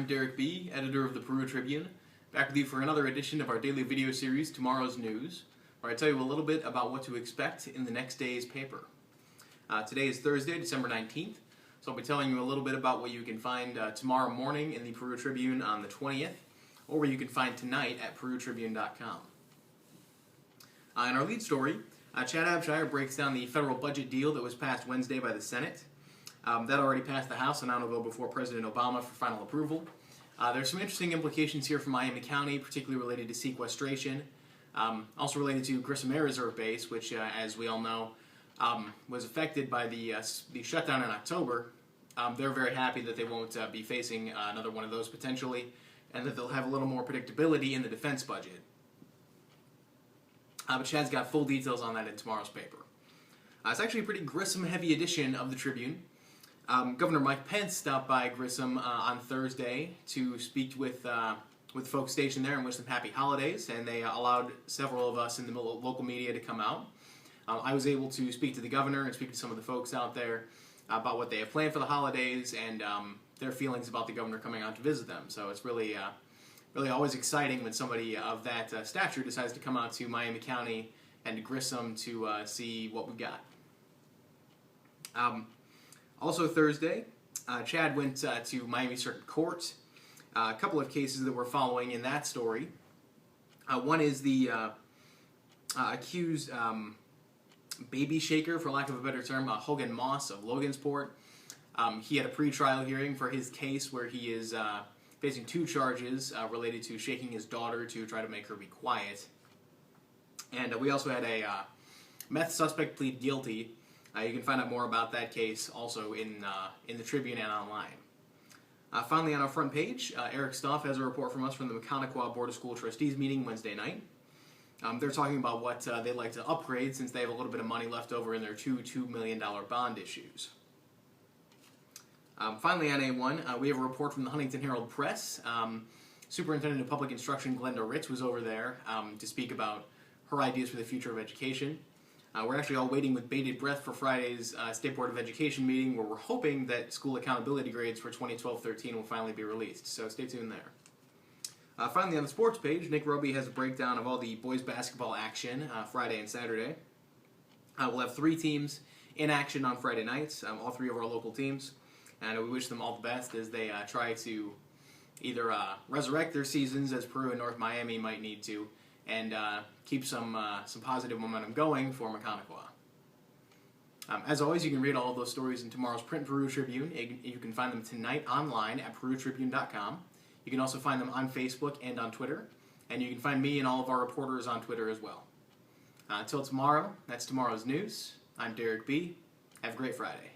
I'm Derek B., editor of the Peru Tribune, back with you for another edition of our daily video series, Tomorrow's News, where I tell you a little bit about what to expect in the next day's paper. Today is Thursday, December 19th, so I'll be telling you a little bit about what you can find tomorrow morning in the Peru Tribune on the 20th, or what you can find tonight at perutribune.com. In our lead story, Chad Abshire breaks down the federal budget deal that was passed Wednesday by the Senate. That already passed the House and now will go before President Obama for final approval. There's some interesting implications here for Miami County, particularly related to sequestration. Also related to Grissom Air Reserve Base, which, as we all know, was affected by the shutdown in October. They're very happy that they won't be facing another one of those potentially, and that they'll have a little more predictability in the defense budget. But Chad's got full details on that in tomorrow's paper. It's actually a pretty Grissom-heavy edition of the Tribune. Governor Mike Pence stopped by Grissom on Thursday to speak with folks stationed there and wish them happy holidays, and they allowed several of us in the local media to come out. I was able to speak to the governor and speak to some of the folks out there about what they have planned for the holidays and their feelings about the governor coming out to visit them. So it's really always exciting when somebody of that stature decides to come out to Miami County and to Grissom to see what we got. Also Thursday, Chad went to Miami Circuit Court. A couple of cases that we're following in that story. One is the accused baby shaker, for lack of a better term, Hogan Moss of Logansport. He had a pre-trial hearing for his case where he is facing two charges related to shaking his daughter to try to make her be quiet. And we also had a meth suspect plead guilty. You can find out more about that case also in the Tribune and online. Finally, on our front page, Eric Stoff has a report from us from the Mechaniqua Board of School Trustees meeting Wednesday night. They're talking about what they'd like to upgrade since they have a little bit of money left over in their $2 million bond issues. Finally, on A1, we have a report from the Huntington Herald Press. Superintendent of Public Instruction Glenda Ritz was over there to speak about her ideas for the future of education. We're actually all waiting with bated breath for Friday's State Board of Education meeting, where we're hoping that school accountability grades for 2012-13 will finally be released, so stay tuned there. Finally, on the sports page, Nick Roby has a breakdown of all the boys basketball action Friday and Saturday. We'll have 3 teams in action on Friday nights, all 3 of our local teams, and we wish them all the best as they try to either resurrect their seasons, as Peru and North Miami might need to, and keep some positive momentum going for Mechaniqua. As always, you can read all of those stories in tomorrow's print Peru Tribune. You can find them tonight online at perutribune.com. You can also find them on Facebook and on Twitter, and you can find me and all of our reporters on Twitter as well. Until tomorrow, that's tomorrow's news. I'm Derek B. Have a great Friday.